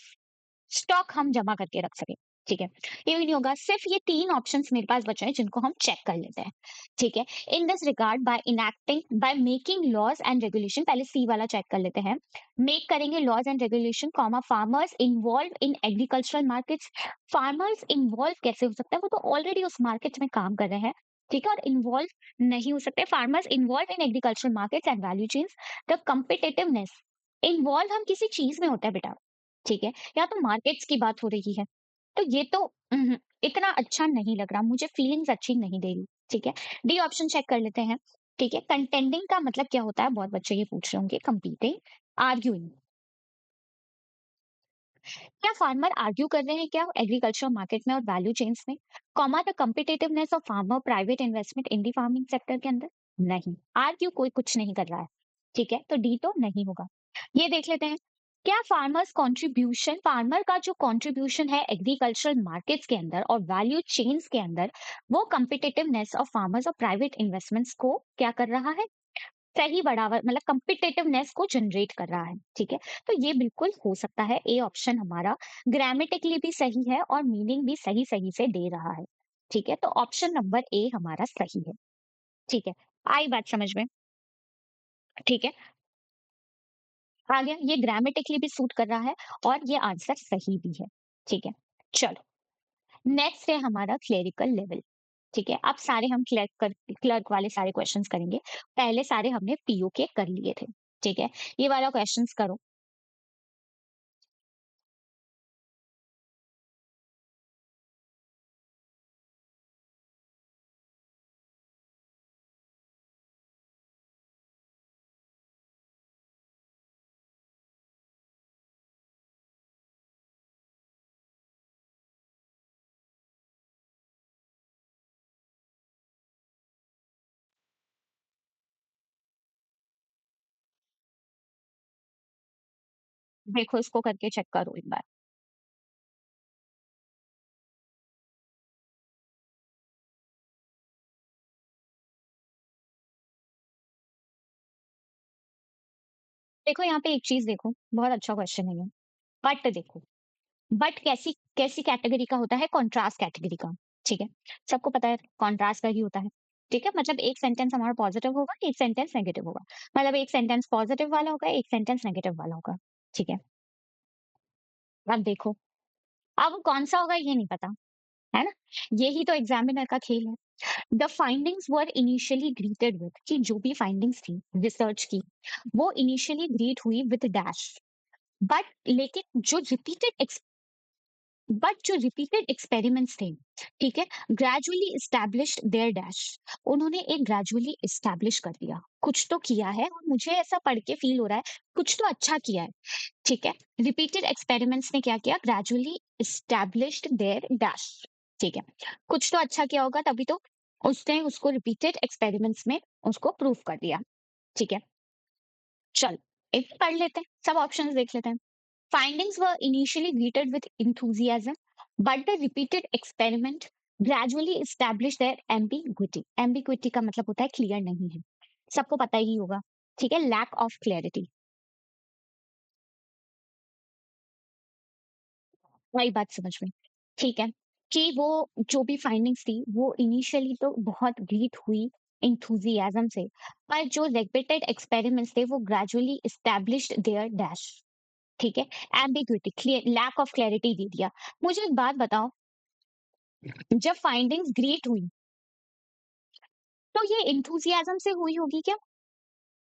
स्टॉक हम जमा करके रख सकें, ठीक है? ये भी नहीं होगा, सिर्फ ये 3 ऑप्शंस मेरे पास बचे हैं जिनको हम चेक कर लेते हैं, ठीक है? In this regard by making laws and regulation, पहले सी वाला चेक कर लेते हैं। मेक करेंगे laws and regulation, comma farmers involve in agricultural markets. Farmers involve कैसे हो सकता है? वो तो ऑलरेडी उस मार्केट में काम कर रहे हैं, ठीक है? और इन्वॉल्व नहीं हो सकते। Farmers involve in agricultural markets and value chains, the competitiveness. Involve हम किसी चीज़ में होते हैं बेटा, ठीक है? या तो मार्केट्स की बात हो रही है, तो ये तो इतना अच्छा नहीं लग रहा, मुझे फीलिंग्स अच्छी नहीं दे रही, ठीक है? डी ऑप्शन चेक कर लेते हैं, ठीक है? कंटेंडिंग का मतलब क्या होता है? बहुत बच्चे ये पूछ रहे होंगे, कंपीटिंग, आर्ग्यूइंग। क्या फार्मर आर्ग्यू कर रहे हैं क्या एग्रीकल्चर मार्केट में और वैल्यू चेन्स में? Comma the competitiveness of farmer private investment in the farming sector के अंदर? नहीं, आर्ग्यू कोई कुछ नहीं कर रहा है, ठीक है? तो डी तो नहीं होगा। ये देख लेते हैं, क्या फार्मर का जो कंट्रीब्यूशन है एग्रीकल्चरल मार्केट्स के अंदर और वैल्यू चेन्स के अंदर, वो कॉम्पिटिटिवनेस ऑफ फार्मर्स और प्राइवेट इन्वेस्टमेंट्स को क्या कर रहा है? सही बढ़ावा मतलब कॉम्पिटिटिवनेस को जनरेट कर रहा है, ठीक है? तो ये बिल्कुल हो सकता है, ए ऑप्शन हमारा ग्रामेटिकली भी सही है और मीनिंग भी सही-सही से दे रहा है, ठीक है? तो ऑप्शन नंबर ए हमारा सही है, ठीक है? आई बात समझ में? ठीक है? आ गया, ये ग्रामेटिकली भी सूट कर रहा है और ये आंसर सही भी है, ठीक है? चलो, नेक्स्ट है हमारा क्लेरिकल लेवल, ठीक है? अब सारे हम क्लर्क वाले सारे क्वेश्चंस करेंगे। पहले सारे हमने पीओ के कर लिए थे, ठीक है? ये वाला क्वेश्चंस करो। देखो इसको करके चेक करो एक बार। देखो यहाँ पे एक चीज़ देखो, बहुत अच्छा क्वेश्चन है ये। बट देखो, बट कैसी कैसी कैटेगरी का होता है? कंट्रास्ट कैटेगरी का, ठीक है? सबको पता है कंट्रास्ट का ही होता है, ठीक है? मतलब एक सेंटेंस हमारा पॉजिटिव होगा, एक सेंटेंस नेगेटिव होगा। मतलब एक सेंटेंस पॉजिटिव वाला होगा, एक सेंटेंस नेगेटिव वाला होगा, ठीक है? अब देखो, अब कौन-सा होगा ये नहीं पता, है ना? यही तो एग्ज़ामिनर का खेल है। The findings were initially greeted with, कि जो भी फाइंडिंग्स थी रिसर्च की, वो इनिशियली ग्रीट हुई विथ डैश, बट लेकिन जो रिपीटेड बट जो रिपीटेड एक्सपेरिमेंट्स थे, ठीक है, ग्रेजुअली इस्टेब्लिश्ड देयर डैश, उन्होंने एक ग्रेजुअली इस्टेब्लिश कर दिया, कुछ तो किया है और मुझे ऐसा पढ़ के फील हो रहा है कुछ तो अच्छा किया है, ठीक है। रिपीटेड एक्सपेरिमेंट्स ने क्या किया, ग्रेजुअली इस्टेब्लिश्ड देयर डैश, ठीक है, कुछ तो अच्छा किया होगा तभी तो उसने उसको रिपीटेड एक्सपेरिमेंट्स में उसको प्रूव कर दिया, ठीक है। चल एक पढ़ लेते हैं, सब ऑप्शंस देख लेते हैं। Findings were initially greeted with enthusiasm, but the repeated experiment gradually established their ambiguity. Ambiguity का मतलब होता है क्लियर नहीं है, सबको पता ही होगा, ठीक है, लैक ऑफ क्लैरिटी। वही बात समझ में, ठीक है, कि वो जो भी फाइंडिंग्स थी वो इनिशियली तो बहुत ग्रीट हुई इंथुजियाज्म से, पर जो रिपीटेड एक्सपेरिमेंट्स थे वो ग्रेजुअली एस्टैब्लिश्ड देयर डैश, ठीक है, ambiguity, clear, lack of clarity दे दिया। मुझे एक बात बताओ, जब फाइंडिंग्स ग्रेट हुई तो ये इंथुसियाज्म से हुई होगी क्या?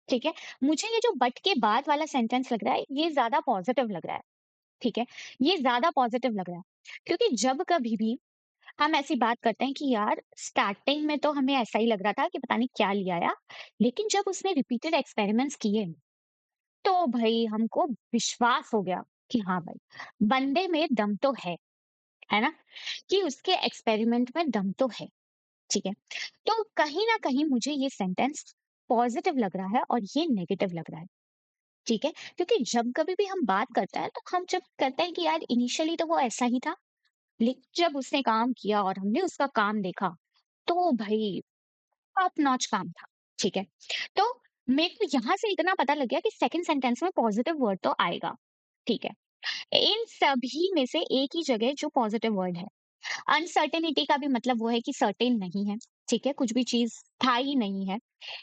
ठीक है, मुझे ये जो बट के बाद वाला सेंटेंस लग रहा है ये ज्यादा पॉजिटिव लग रहा है, ठीक है, ये ज्यादा पॉजिटिव लग रहा है, क्योंकि जब कभी भी हम ऐसी बात करते हैं कि यार स्टार्टिंग में तो हमें ऐसा ही लग रहा था कि पता नहीं क्या लिया आया, लेकिन जब उसने रिपीटेड एक्सपेरिमेंट्स किए तो भाई हमको विश्वास हो गया कि हाँ भाई बंदे में दम तो है ना, कि उसके एक्सपेरिमेंट में दम तो है, ठीक है। तो कहीं ना कहीं मुझे ये सेंटेंस पॉजिटिव लग रहा है और ये नेगेटिव लग रहा है, ठीक है, क्योंकि जब कभी भी हम बात करते हैं तो हम जब कहते हैं कि यार इनिशियली तो वो ऐसा ही था, लेकिन जब उसने काम किया और हमने उसका काम देखा तो भाई टॉप नॉच काम था, ठीक है। तो मेरे को यहाँ से इतना पता लग गया कि सेकंड सेंटेंस में पॉजिटिव वर्ड तो आएगा, ठीक है। इन सभी में से एक ही जगह जो पॉजिटिव वर्ड है, अनसर्टेनिटी का भी मतलब वो है कि सर्टेन नहीं है, ठीक है, कुछ भी चीज था ही नहीं है।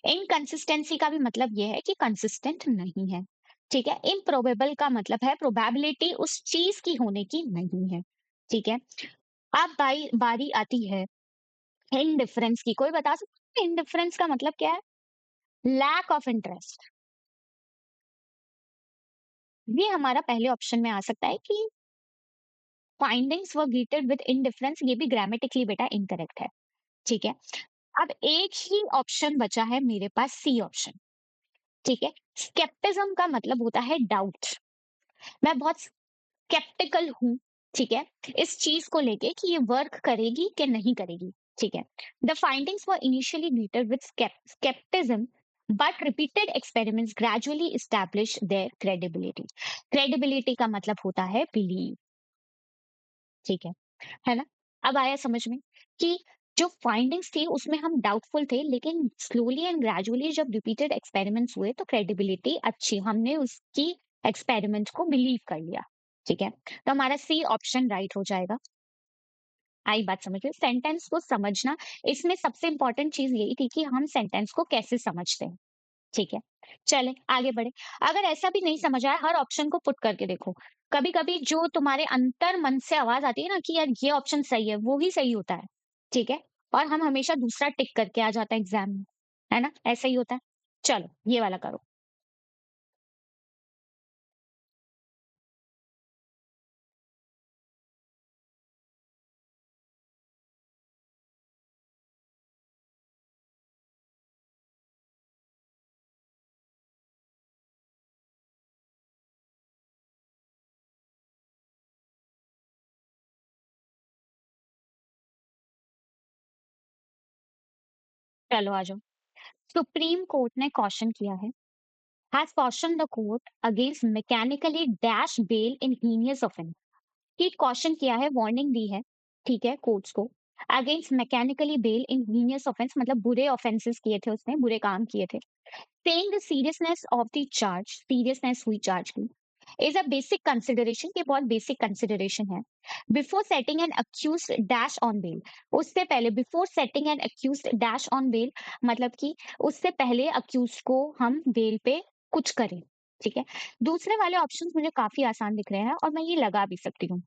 इनकंसिस्टेंसी का भी मतलब ये है कि कंसिस्टेंट नहीं है, ठीक है। इम्प्रोबेबल का मतलब है प्रोबेबिलिटी उस चीज की होने की नहीं है, ठीक है। अब बारी आती है इनडिफरेंस की। कोई बता सकता है इनडिफरेंस का मतलब क्या है? Lack of interest. ये हमारा पहले ऑप्शन में आ सकता है कि findings were greeted with indifference, ये भी ग्रामेटिकली बेटा इनकरेक्ट है, ठीक है। अब एक ही ऑप्शन बचा है मेरे पास, सी ऑप्शन, ठीक है। स्केप्टिज्म का मतलब होता है डाउट, मैं बहुत स्केप्टिकल हूं, ठीक है, इस चीज को लेके कि ये वर्क करेगी कि नहीं करेगी, ठीक है। The findings were initially greeted with scepticism, but repeated experiments gradually establish their credibility. Credibility का मतलब होता है बिलीव, ठीक है ना? अब आया समझ में कि जो फाइंडिंग्स थी उसमें हम डाउटफुल थे, लेकिन स्लोली एंड ग्रेजुअली जब रिपीटेड एक्सपेरिमेंट्स हुए तो क्रेडिबिलिटी अच्छी, हमने उसकी एक्सपेरिमेंट को बिलीव कर लिया, ठीक है। तो हमारा सी ऑप्शन राइट हो जाएगा। आई बात समझ में? सेंटेंस को समझना, इसमें सबसे इंपॉर्टेंट चीज यही थी कि हम सेंटेंस को कैसे समझते हैं, ठीक है। चले आगे बढ़े। अगर ऐसा भी नहीं समझ आया, हर ऑप्शन को पुट करके देखो, कभी कभी जो तुम्हारे अंतर मन से आवाज आती है ना कि यार ये ऑप्शन सही है, वो ही सही होता है, ठीक है। और हम हमेशा दूसरा टिक करके आ जाते हैं एग्जाम में, है ना, ऐसा ही होता है। चलो ये वाला करो। चलो आ जाओ। सुप्रीम कोर्ट ने क्वेश्चन किया है, has question the court against mechanically dash bail in heinous offence, कि क्वेश्चन किया है, वार्निंग दी है, ठीक है, कोर्ट्स को, against mechanically bail in heinous offence, मतलब बुरे ऑफेंसेस किए थे उसने, बुरे काम किए थे, saying the seriousness of the charge, seriousness हुई charge की, is a basic consideration, ये बहुत basic consideration है, before setting an accused dash on bail, उससे पहले, before setting an accused dash on bail, मतलब कि उससे पहले accused को हम bail पे कुछ करें, ठीक है। दूसरे वाले ऑप्शंस मुझे काफी आसान दिख रहे हैं और मैं ये लगा भी सकती हूँ।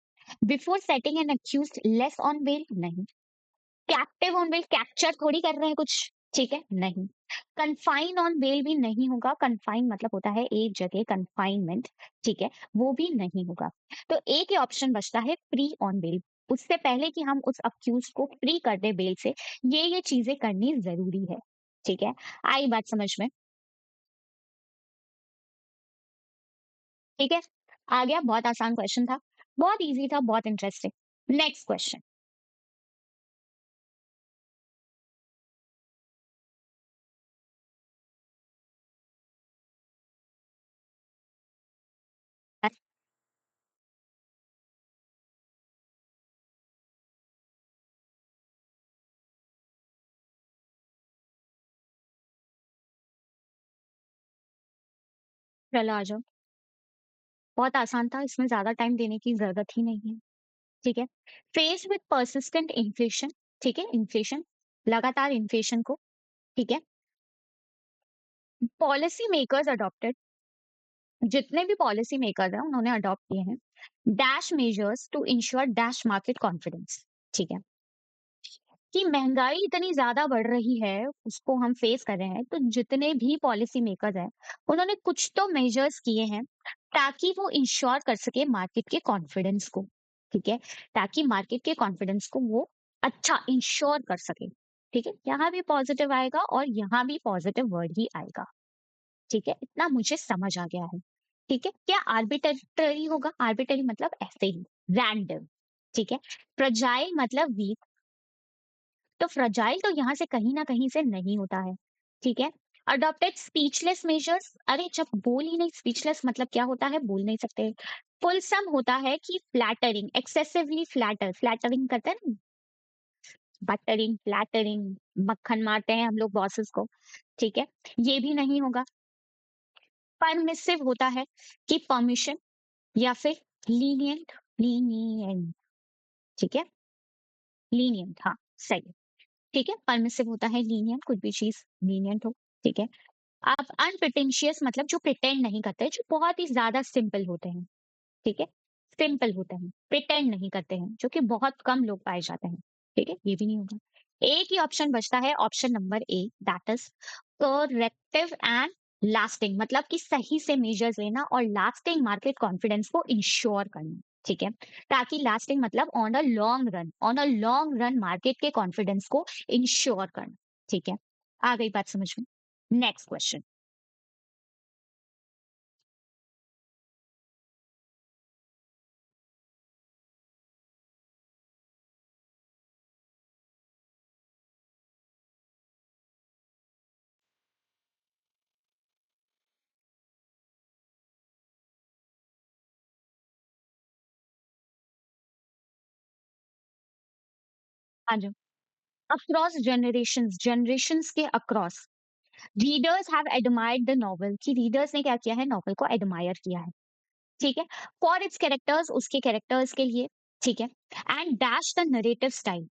Before setting an accused less on bail, नहीं। कैप्टिव ऑन बेल, कैप्चर थोड़ी कर रहे हैं कुछ, ठीक है? नहीं। कन्फाइन ऑन बेल भी नहीं होगा, कन्फाइन मतलब होता है एक जगह कन्फाइनमेंट, ठीक है? वो भी नहीं होगा। तो एक ही ऑप्शन बचता है फ्री ऑन बेल। उससे पहले कि हम उस अक्यूज़्ड को फ्री कर दें बेल से, ये चीज़ें करनी ज़रूरी है, ठीक है? आई बात समझ में? ठीक है? आ गया, बहुत आसान क्वेश्चन था, बहुत ईज़ी था, बहुत इंटरेस्टिंग। Next question. चलो आ जाओ। बहुत आसान था, इसमें ज़्यादा टाइम देने की ज़रूरत ही नहीं है, ठीक है? फेस्ड विथ पर्सिस्टेंट इन्फ्लेशन, ठीक है? इन्फ्लेशन, लगातार इन्फ्लेशन को, ठीक है? पॉलिसी मेकर्स अडॉप्टेड, जितने भी पॉलिसी मेकर्स हैं उन्होंने अडॉप्ट किए हैं dash measures to ensure dash market confidence, ठीक है? कि महंगाई इतनी ज़्यादा बढ़ रही है, उसको हम फेस कर रहे हैं, तो जितने भी पॉलिसी मेकर्स हैं, उन्होंने कुछ तो मेजर्स किए हैं, ताकि वो इंश्योर कर सके मार्केट के कॉन्फिडेंस को, ठीक है? ताकि मार्केट के कॉन्फिडेंस को वो अच्छा इंश्योर कर सके, ठीक है? यहाँ भी पॉजिटिव आएगा और यहाँ भी पॉजिटिव वर्ड ही आएगा, ठीक है? इतना मुझे समझ आ गया है, ठीक है? क्या आर्बिट्रेरी होगा? आर्बिट्रेरी मतलब ऐसे ही, रैंडम, ठीक है? फ्रजाइल मतलब वीक, तो फ्रजाइल तो यहाँ से कहीं न कहीं से नहीं होता है, ठीक है? अडॉप्टेड स्पीचलेस मेजर्स, अरे जब बोल ही नहीं, स्पीचलेस मतलब क्या होता है? बोल नहीं सकते। फुलसम होता है कि फ्लैटरिंग, एक्सेसिवली फ्लैटर, फ्लैटरिंग करते हैं ना, बटरिंग, फ्लैटरिंग, मक्खन मारते हैं हम लोग बॉसेस को, ठीक है? ये भी नहीं होगा। परमिसिव होता है कि परमिशन या फिर लीनिएंट, लीनिएंट, ठीक है? लीनिएंट, हाँ, सही है, ठीक है? परमिसिव होता है लीनिएंट, कुछ भी चीज़ लीनिएंट हो, ठीक है? आप अनप्रिटेंशियस मतलब जो प्रिटेंड नहीं करते, जो बहुत ही ज़्यादा सिंपल होते हैं, ठीक है? सिंपल होते हैं, प्रिटेंड नहीं करते हैं, जो कि बहुत कम लोग पाए जाते हैं, ठीक है? ये भी नहीं होगा। एक ही ऑप्शन बचता है, option number A, that is corrective and lasting, मतलब कि सही से मेजर्स लेना और लास्टिंग मार्केट कॉन्फिडेंस को इंश्योर करना, ठीक है? ताकि लास्टिंग मतलब on a long run market के कॉन्फिडेंस को इंश्योर करना, ठीक है? आ गई बात समझ में? Next question. हाँ जी। अक्रॉस जनरेशंस, जनरेशंस के across readers have admired the novel, कि रीडर्स ने क्या किया है? नॉवेल को एडमायर किया है, ठीक है? फॉर इट्स कैरेक्टर्स, उसके कैरेक्टर्स के लिए, ठीक है? And dash the narrative style,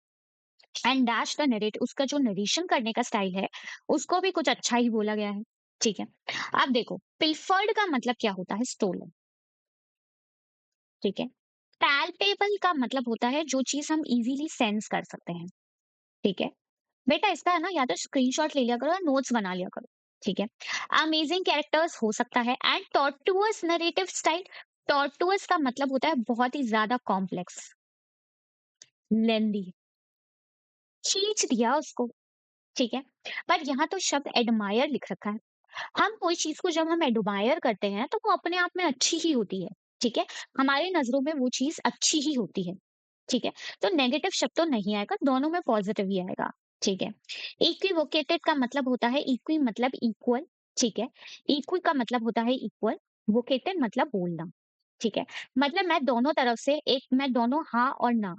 and dash the narrative, उसका जो नरेशन करने का स्टाइल है, उसको भी कुछ अच्छा ही बोला गया है, ठीक है? अब देखो, पिल्फर्ड का मतलब क्या होता है? स्टोलन, ठीक है? पैल्पेबल का मतलब होता है जो चीज हम इजीली सेंस कर सकते हैं, ठीक है? बेटा इसका है ना, या तो स्क्रीनशॉट ले लिया करो या नोट्स बना लिया करो, ठीक है? अमेजिंग कैरेक्टर्स हो सकता है एंड टॉर्टुअस नरेटिव स्टाइल, टॉर्टुअस का मतलब होता है बहुत ही ज्यादा कॉम्प्लेक्स, लेंदी, खींच दिया उसको, ठीक है? पर यहाँ तो शब्द एडमायर लिख रखा है। हम कोई चीज को जब हम एडमायर करते हैं तो वो अपने आप में अच्छी ही होती है, ठीक है? हमारी नजरों में वो चीज अच्छी ही होती है, ठीक है? तो नेगेटिव शब्द तो नहीं आएगा, दोनों में पॉजिटिव ही आएगा, ठीक है? इक्विवोकेटेड का मतलब होता है, इक्वी मतलब इक्वल, ठीक है? इक्वी का मतलब होता है इक्वल, वोकेटेड मतलब बोलना, ठीक है? मतलब मैं दोनों तरफ से एक, मैं दोनों हाँ और ना,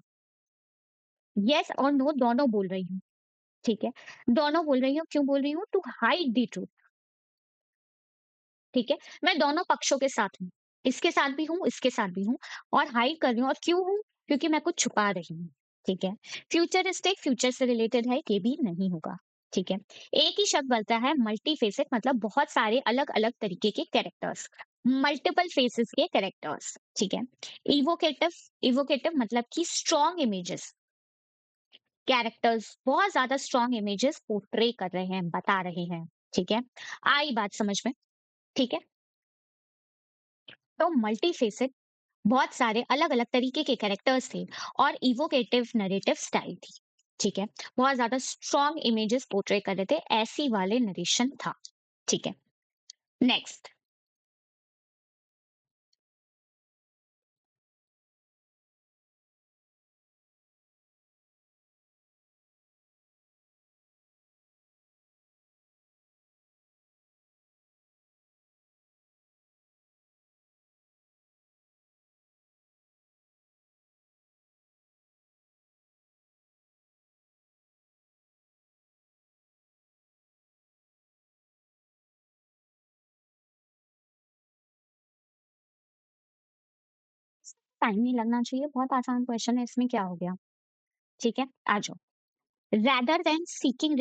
यस और नो दोनों बोल रही हूँ, ठीक है? दोनों बोल रही हूँ, क्यों बोल रही हूँ? टू हाइड द ट्रूथ, ठीक है? मैं दोनों पक्षों के साथ हूँ। इसके साथ भी हूँ, इसके साथ भी हूँ और हाइड कर रही हूँ, और क्यों हूँ? क्योंकि मैं कुछ छुपा रही हूँ, ठीक है? फ्यूचरिस्टिक, फ्यूचर से रिलेटेड है, ये भी नहीं होगा, ठीक है? एक ही शब्द बनता है मल्टीफेसेट, मतलब बहुत सारे अलग-अलग तरीके के कैरेक्टर्स, मल्टीपल फेसेस के कैरेक्टर्स, ठीक है? इवोकेटिव, इवोकेटिव मतलब कि स्ट्रॉन्ग इमेजेस, कैरेक्टर्स बहुत ज्यादा स्ट्रॉन्ग इमेजेस पोर्ट्रे कर रहे हैं, बता रहे हैं। ठीक है, आई बात समझ में? ठीक है, तो मल्टी, बहुत सारे अलग-अलग तरीके के कैरेक्टर्स थे और इवोकेटिव नैरेटिव स्टाइल थी। ठीक है? बहुत ज़्यादा स्ट्रॉन्ग इमेजेस पोर्ट्रे कर रहे थे, ऐसी वाले नरेशन था। ठीक है? नेक्स्ट। टाइम नहीं लगना चाहिए, बहुत आसान क्वेश्चन है, इसमें क्या हो गया? ठीक है? आ जाओ। रेदर देन सीकिंग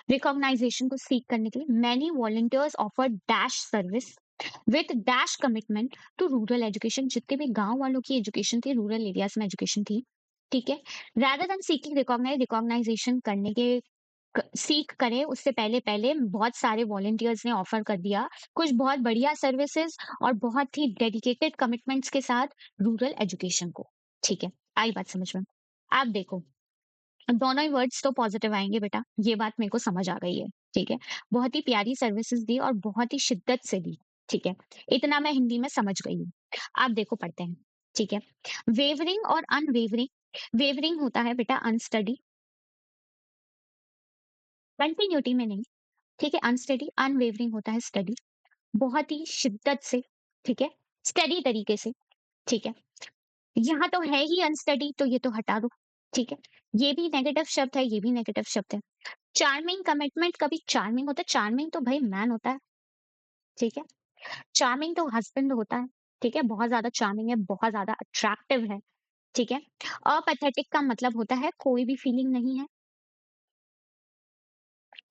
रिकॉग्नाइजेशन को सीक करने के लिए many volunteers offer dash service with dash commitment to rural education. जितने भी गांव वालों की एजुकेशन थी, रूरल एरियाज में एजुकेशन थी। ठीक है, rather than seeking रिकॉग्नाइजेशन करने के सीख करें उससे पहले पहले बहुत सारे वॉलंटियर्स ने ऑफर कर दिया कुछ बहुत बढ़िया सर्विसेज और बहुत ही डेडिकेटेड कमिटमेंट्स के साथ रूरल एजुकेशन को। ठीक है, आई बात समझ में? आप देखो, दोनों ही वर्ड्स तो पॉजिटिव आएंगे बेटा, ये बात मेरे को समझ आ गई है। ठीक है, बहुत ही प्यारी सर्विसेज दी और बहुत ही शिद्दत से दी। ठीक है, इतना मैं हिंदी में समझ गई हूँ। आप देखो, पढ़ते हैं। ठीक है, वेवरिंग और अनवेवरिंग। वेवरिंग होता है बेटा अनस्टडी, कंटिन्यूटी में नहीं। ठीक है, अनस्टडी। अनवेवरिंग होता है स्टडी, बहुत ही शिद्दत से। ठीक है, स्टडी तरीके से। ठीक है, यहाँ तो है ही अनस्टडी, तो ये तो हटा दो। ठीक है, ये भी नेगेटिव शब्द है, ये भी नेगेटिव शब्द है। चार्मिंग कमिटमेंट, कभी चार्मिंग होता है, चार्मिंग तो भाई मैन होता है। ठीक है, चार्मिंग तो हस्बैंड होता है। ठीक है, बहुत ज्यादा चार्मिंग है, बहुत ज्यादा अट्रैक्टिव है। ठीक है, अपैथेटिक का मतलब होता है कोई भी फीलिंग नहीं है,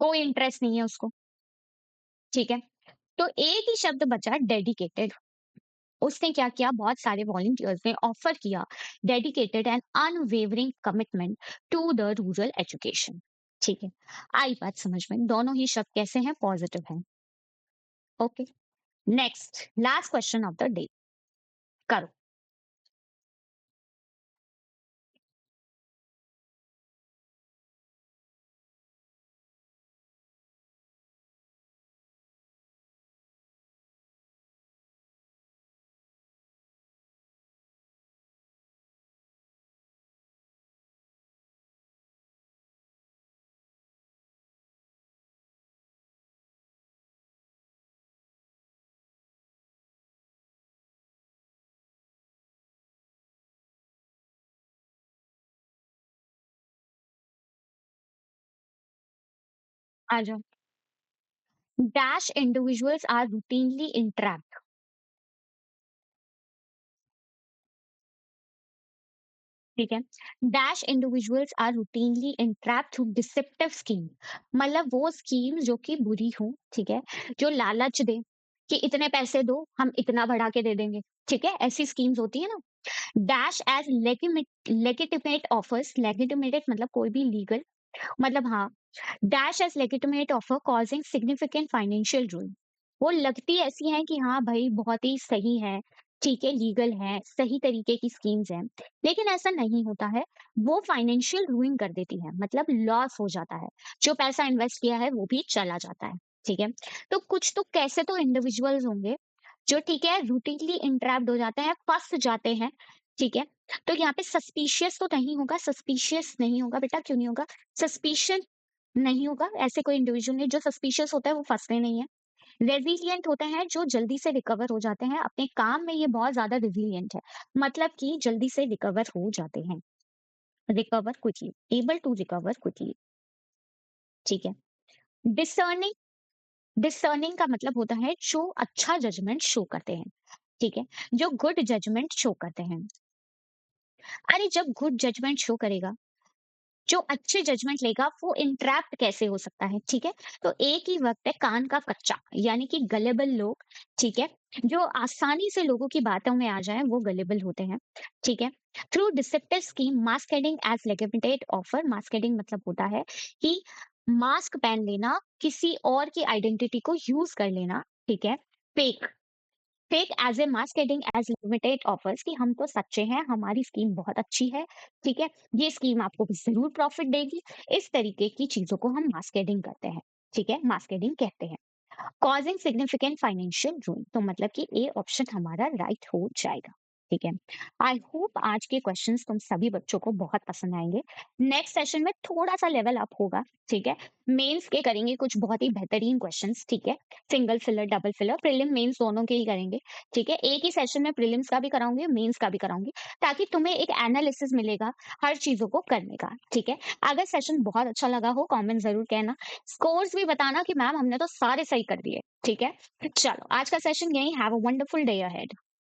कोई इंटरेस्ट नहीं है उसको। ठीक है, तो एक ही शब्द बचा, डेडिकेटेड। उसने क्या किया, बहुत सारे वॉलंटियर्स ने ऑफर किया dedicated and unwavering commitment to the rural education. ठीक है, आई बात समझ में? दोनों ही शब्द कैसे हैं, पॉजिटिव हैं। Okay, next last question of the day, करो। आ जाओ। Dash individuals are routinely entrapped। ठीक है, dash individuals are routinely entrapped through deceptive scheme। मतलब वो स्कीम जो कि बुरी हो। ठीक है, जो लालच दे कि इतने पैसे दो, हम इतना बढ़ा के दे देंगे। ठीक है, ऐसी स्कीम्स होती है ना। Dash as legitimate offers, legitimate मतलब कोई भी लीगल, मतलब हाँ, dash as legitimate offer causing significant financial ruin. वो लगती ऐसी हैं कि हाँ भाई बहुत ही सही है, ठीक है, लीगल है, सही तरीके की स्कीम्स हैं, लेकिन ऐसा नहीं होता है। वो फाइनेंशियल रूइन कर देती है, मतलब लॉस हो जाता है, जो पैसा इन्वेस्ट किया है वो भी चला जाता है। ठीक है, तो कुछ तो कैसे तो इंडिविजुअल्स होंगे जो, ठीक है, रूटीनली इंट्रैप्ड हो जाते हैं, फंस जाते हैं। ठीक है, तो यहाँ पे सस्पिशियस तो नहीं होगा, सस्पिशियस नहीं होगा बेटा, क्यों नहीं होगा? सस्पिशन नहीं होगा, ऐसे कोई इंडिविजुअल नहीं। जो सस्पिशियस होता है वो फंसते नहीं है। रेजिलिएंट होते हैं जो जल्दी से रिकवर हो जाते हैं अपने काम में, ये बहुत ज्यादा रेजिलिएंट है, मतलब कि जल्दी से रिकवर हो जाते हैं, recover quickly, able to recover quickly. ठीक है, डिसर्निंग। डिसर्निंग का मतलब होता है जो अच्छा जजमेंट शो करते हैं। ठीक है, जो गुड जजमेंट शो करते हैं। अरे जब गुड जजमेंट शो करेगा, जो अच्छे जजमेंट लेगा वो इंट्रैप्ट कैसे हो सकता है, ठीक है? तो एक ही वक्त है कान का कच्चा, यानी कि गलेबल लोग, ठीक है? जो आसानी से लोगों की बातों में आ जाएं वो गलेबल होते हैं, ठीक है? Through deceptive scheme masquerading as legitimate offer, masquerading मतलब होता है कि मास्क पहन लेना, किसी और की आइडेंटिटी को यूज कर लेना, ठीक है? Fake fake as a masquerading as limited offers कि हम तो सच्चे हैं, हमारी स्कीम बहुत अच्छी है, ठीक है? ये स्कीम आपको भी जरूर प्रॉफिट देगी। इस तरीके की चीजों को हम मास्केडिंग करते हैं, ठीक है? मास्केडिंग कहते हैं। कॉजिंग सिग्निफिकेंट फाइनेंशियल रूइन, तो मतलब कि ए ऑप्शन हमारा राइट हो जाएगा, ठीक है? आई होप आज के क्वेश्चंस तुम सभी बच्चों को बहुत पसंद आएंगे। नेक्स्ट सेशन में थोड़ा सा लेवल अप होगा, ठीक है? मेंस के करेंगे कुछ बहुत ही बेहतरीन क्वेश्चंस, ठीक है? Single filler, double filler, prelim mains दोनों के ही करेंगे, ठीक है? एक ही सेशन में प्रीलिम्स का भी कराऊंगी, मेंस का भी कराऊंगी, ताकि तुम्हें एक एनालिसिस मिलेगा हर चीजों को करने का, ठीक है? अगर सेशन बहुत अच्छा लगा हो कमेंट जरूर कहना, स्कोर्स भी बताना कि मैम हमने तो सारे सही कर दिए, ठीक है? चलो आज का सेशन यही, have a wonderful day ahead.